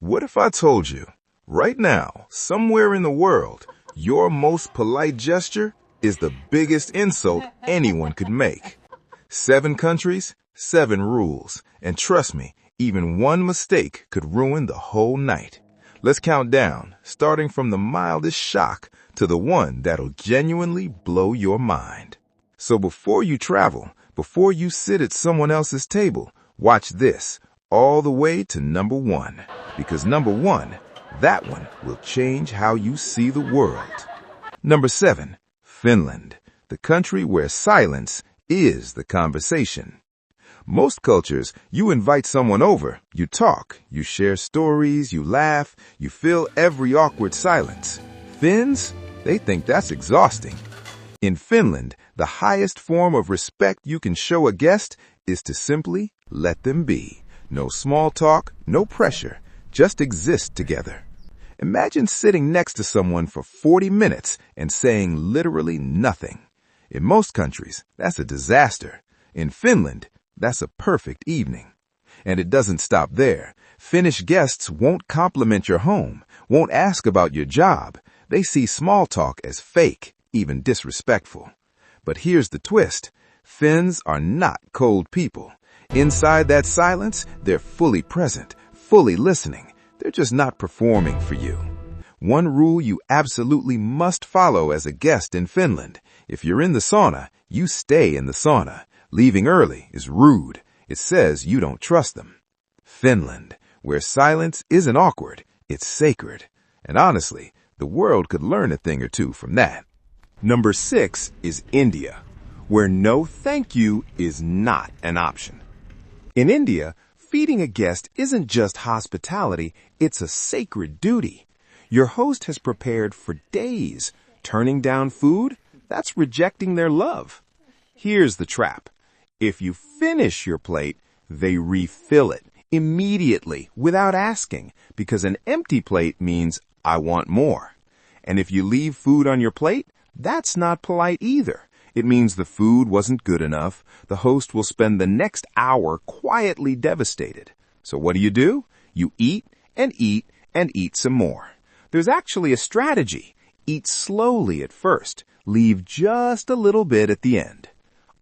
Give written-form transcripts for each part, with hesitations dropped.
What if I told you, right now, somewhere in the world, your most polite gesture is the biggest insult anyone could make? 7 countries, 7 rules, and trust me, even one mistake could ruin the whole night. Let's count down, starting from the mildest shock to the one that'll genuinely blow your mind. So before you travel, before you sit at someone else's table, watch this all the way to number 1. Because number 1, that one will change how you see the world. Number 7, Finland, the country where silence is the conversation. Most cultures, you invite someone over, you talk, you share stories, you laugh, you fill every awkward silence. Finns, they think that's exhausting. In Finland, the highest form of respect you can show a guest is to simply let them be. No small talk, no pressure, just exist together. Imagine sitting next to someone for 40 minutes and saying literally nothing. In most countries, that's a disaster. In Finland, that's a perfect evening. And it doesn't stop there. Finnish guests won't compliment your home, won't ask about your job. They see small talk as fake, even disrespectful. But here's the twist. Finns are not cold people. Inside that silence, they're fully present, fully listening. They're just not performing for you. One rule you absolutely must follow as a guest in Finland. If you're in the sauna, you stay in the sauna. Leaving early is rude. It says you don't trust them. Finland, where silence isn't awkward, it's sacred. And honestly, the world could learn a thing or two from that. Number 6 is India, where no thank you is not an option. In India, feeding a guest isn't just hospitality, it's a sacred duty. Your host has prepared for days. Turning down food, that's rejecting their love. Here's the trap. If you finish your plate, they refill it immediately without asking, because an empty plate means I want more. And if you leave food on your plate, that's not polite either. It means the food wasn't good enough. The host will spend the next hour quietly devastated. So what do? You eat and eat and eat some more. There's actually a strategy. Eat slowly at first. Leave just a little bit at the end.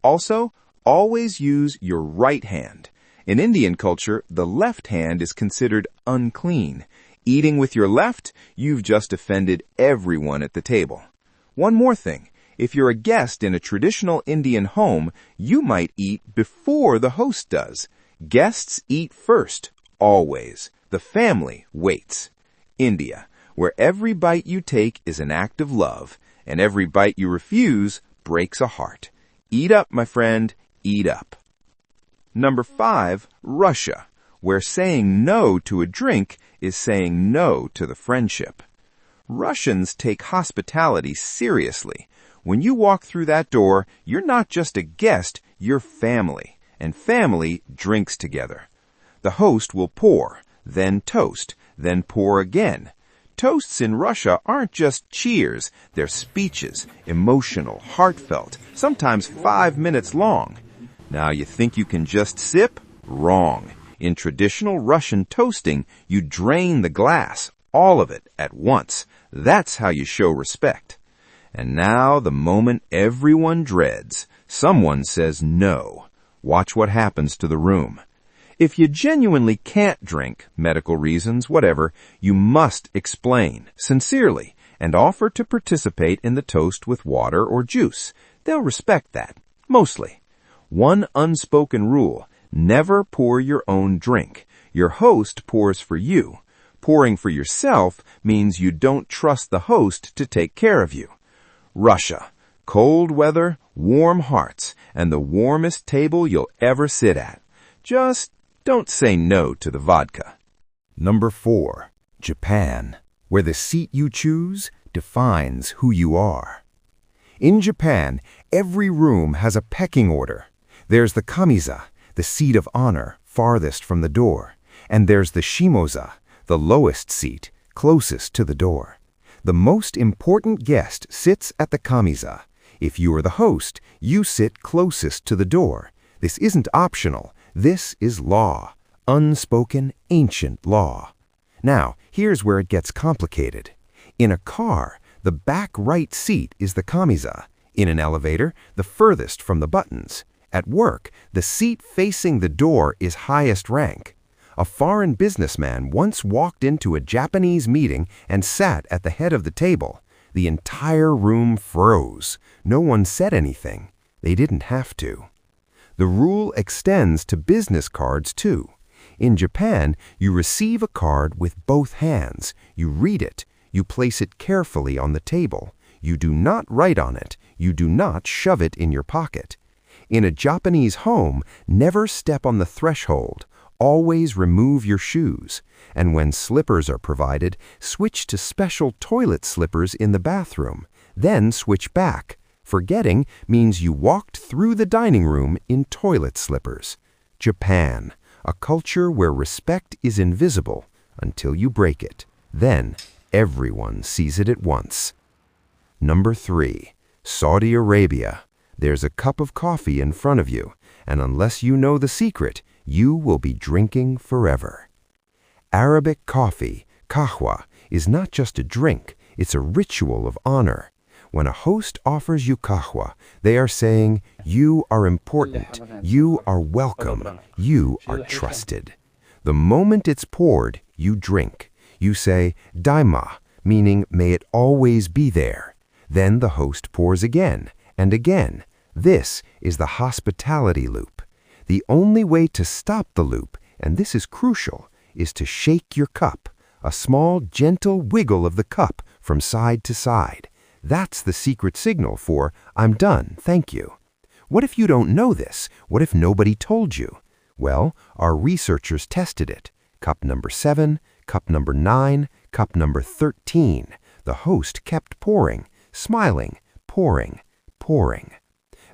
Also, always use your right hand. In Indian culture, the left hand is considered unclean. Eating with your left, you've just offended everyone at the table. One more thing. If you're a guest in a traditional Indian home, you might eat before the host does. Guests eat first, always. The family waits. India, where every bite you take is an act of love, and every bite you refuse breaks a heart. Eat up, my friend, eat up. Number 5, Russia, where saying no to a drink is saying no to the friendship. Russians take hospitality seriously. When you walk through that door, you're not just a guest, you're family, and family drinks together. The host will pour, then toast, then pour again. Toasts in Russia aren't just cheers, they're speeches, emotional, heartfelt, sometimes 5 minutes long. Now you think you can just sip? Wrong. In traditional Russian toasting, you drain the glass, all of it, at once. That's how you show respect. And now the moment everyone dreads. Someone says no. Watch what happens to the room. If you genuinely can't drink, medical reasons, whatever, you must explain, sincerely, and offer to participate in the toast with water or juice. They'll respect that, mostly. One unspoken rule, never pour your own drink. Your host pours for you. Pouring for yourself means you don't trust the host to take care of you. Russia, cold weather, warm hearts, and the warmest table you'll ever sit at. Just don't say no to the vodka. Number 4, Japan, where the seat you choose defines who you are. In Japan, every room has a pecking order. There's the kamiza, the seat of honor, farthest from the door, and there's the shimoza, the lowest seat, closest to the door. The most important guest sits at the kamiza. If you are the host, you sit closest to the door. This isn't optional. This is law. Unspoken, ancient law. Now, here's where it gets complicated. In a car, the back right seat is the kamiza. In an elevator, the furthest from the buttons. At work, the seat facing the door is highest rank. A foreign businessman once walked into a Japanese meeting and sat at the head of the table. The entire room froze. No one said anything. They didn't have to. The rule extends to business cards too. In Japan, you receive a card with both hands. You read it. You place it carefully on the table. You do not write on it. You do not shove it in your pocket. In a Japanese home, never step on the threshold. Always remove your shoes. And when slippers are provided, switch to special toilet slippers in the bathroom. Then switch back. Forgetting means you walked through the dining room in toilet slippers. Japan, a culture where respect is invisible until you break it. Then everyone sees it at once. Number 3, Saudi Arabia. There's a cup of coffee in front of you, and unless you know the secret, you will be drinking forever. Arabic coffee, kahwa, is not just a drink, it's a ritual of honor. When a host offers you kahwa, they are saying, you are important, you are welcome, you are trusted. The moment it's poured, you drink. You say, daima, meaning may it always be there. Then the host pours again and again. This is the hospitality loop. The only way to stop the loop, and this is crucial, is to shake your cup, a small, gentle wiggle of the cup from side to side. That's the secret signal for, I'm done, thank you. What if you don't know this? What if nobody told you? Well, our researchers tested it. Cup number 7, cup number 9, cup number 13. The host kept pouring, smiling, pouring, pouring.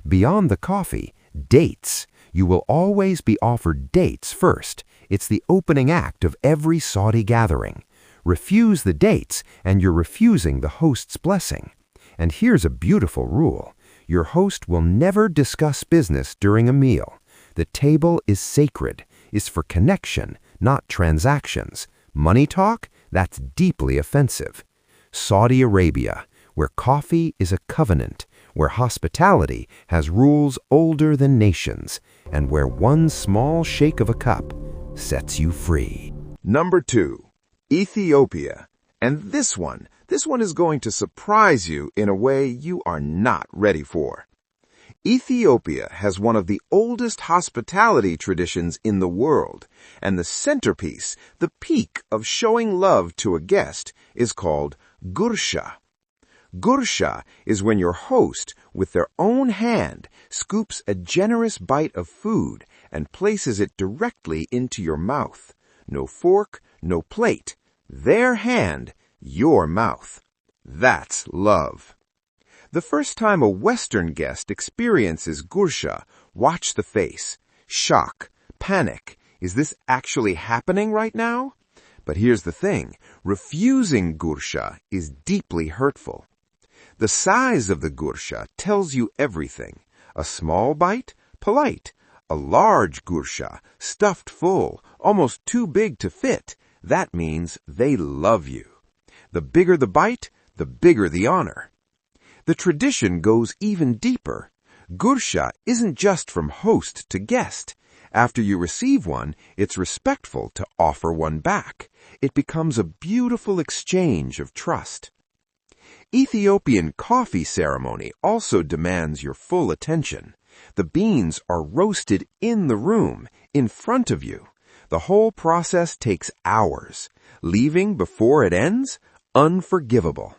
Beyond the coffee, dates. You will always be offered dates first. It's the opening act of every Saudi gathering. Refuse the dates, and you're refusing the host's blessing. And here's a beautiful rule. Your host will never discuss business during a meal. The table is sacred, is for connection, not transactions. Money talk? That's deeply offensive. Saudi Arabia, where coffee is a covenant, where hospitality has rules older than nations, and where one small shake of a cup sets you free. Number 2, Ethiopia. And this one is going to surprise you in a way you are not ready for. Ethiopia has one of the oldest hospitality traditions in the world, and the centerpiece, the peak of showing love to a guest, is called gursha. Gursha is when your host, with their own hand, scoops a generous bite of food and places it directly into your mouth. No fork, no plate. Their hand, your mouth. That's love. The first time a Western guest experiences gursha, watch the face. Shock, panic. Is this actually happening right now? But here's the thing. Refusing gursha is deeply hurtful. The size of the gursha tells you everything. A small bite, polite. A large gursha, stuffed full, almost too big to fit. That means they love you. The bigger the bite, the bigger the honor. The tradition goes even deeper. Gursha isn't just from host to guest. After you receive one, it's respectful to offer one back. It becomes a beautiful exchange of trust. Ethiopian coffee ceremony also demands your full attention. The beans are roasted in the room, in front of you. The whole process takes hours. Leaving before it ends? Unforgivable.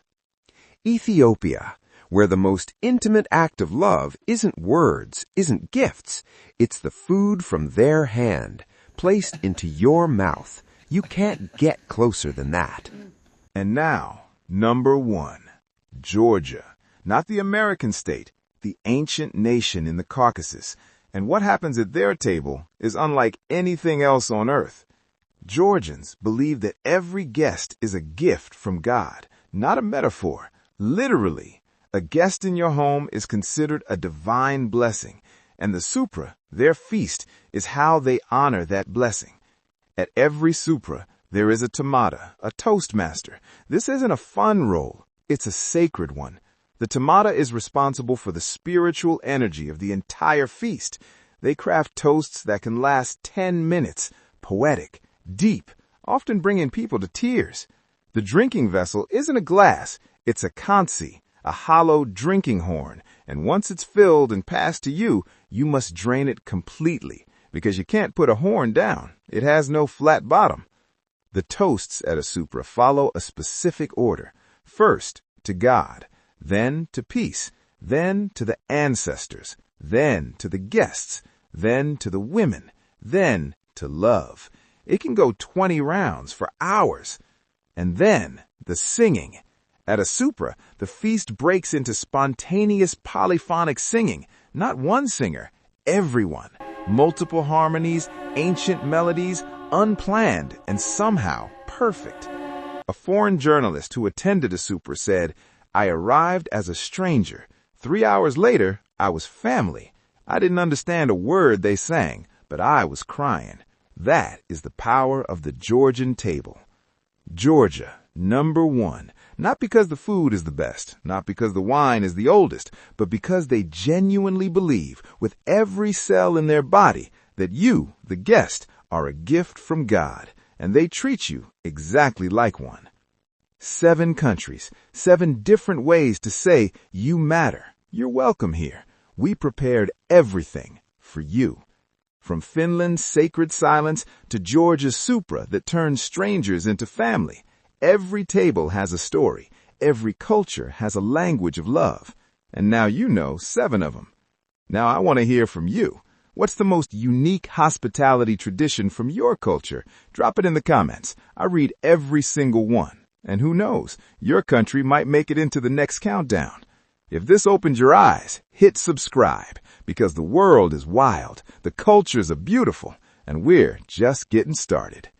Ethiopia, where the most intimate act of love isn't words, isn't gifts. It's the food from their hand, placed into your mouth. You can't get closer than that. And now, number 1, Georgia. Not the American state, the ancient nation in the Caucasus. And what happens at their table is unlike anything else on earth. Georgians believe that every guest is a gift from God, not a metaphor. Literally, a guest in your home is considered a divine blessing, and the supra, their feast, is how they honor that blessing. At every supra, There is a tamada, a toastmaster. This isn't a fun role. It's a sacred one. The tamada is responsible for the spiritual energy of the entire feast. They craft toasts that can last 10 minutes, poetic, deep, often bringing people to tears. The drinking vessel isn't a glass, it's a kansi, a hollow drinking horn, and once it's filled and passed to you, you must drain it completely, because you can't put a horn down. It has no flat bottom. The toasts at a supra follow a specific order. First, to God, then to peace, then to the ancestors, then to the guests, then to the women, then to love. It can go 20 rounds for hours. And then the singing. At a supra, the feast breaks into spontaneous polyphonic singing. Not one singer, everyone. Multiple harmonies, ancient melodies, unplanned and somehow perfect. A foreign journalist who attended a supra said, "I arrived as a stranger. 3 hours later, I was family. I didn't understand a word they sang, but I was crying." That is the power of the Georgian table. Georgia, number one. Not because the food is the best, not because the wine is the oldest, but because they genuinely believe with every cell in their body that you, the guest, are a gift from God, and they treat you exactly like one. 7 countries, 7 different ways to say you matter. You're welcome here. We prepared everything for you. From Finland's sacred silence to Georgia's supra that turns strangers into family, every table has a story. Every culture has a language of love. And now you know 7 of them. Now I want to hear from you. What's the most unique hospitality tradition from your culture? Drop it in the comments. I read every single one. And who knows, your country might make it into the next countdown. If this opened your eyes, hit subscribe, because the world is wild, the cultures are beautiful, and we're just getting started.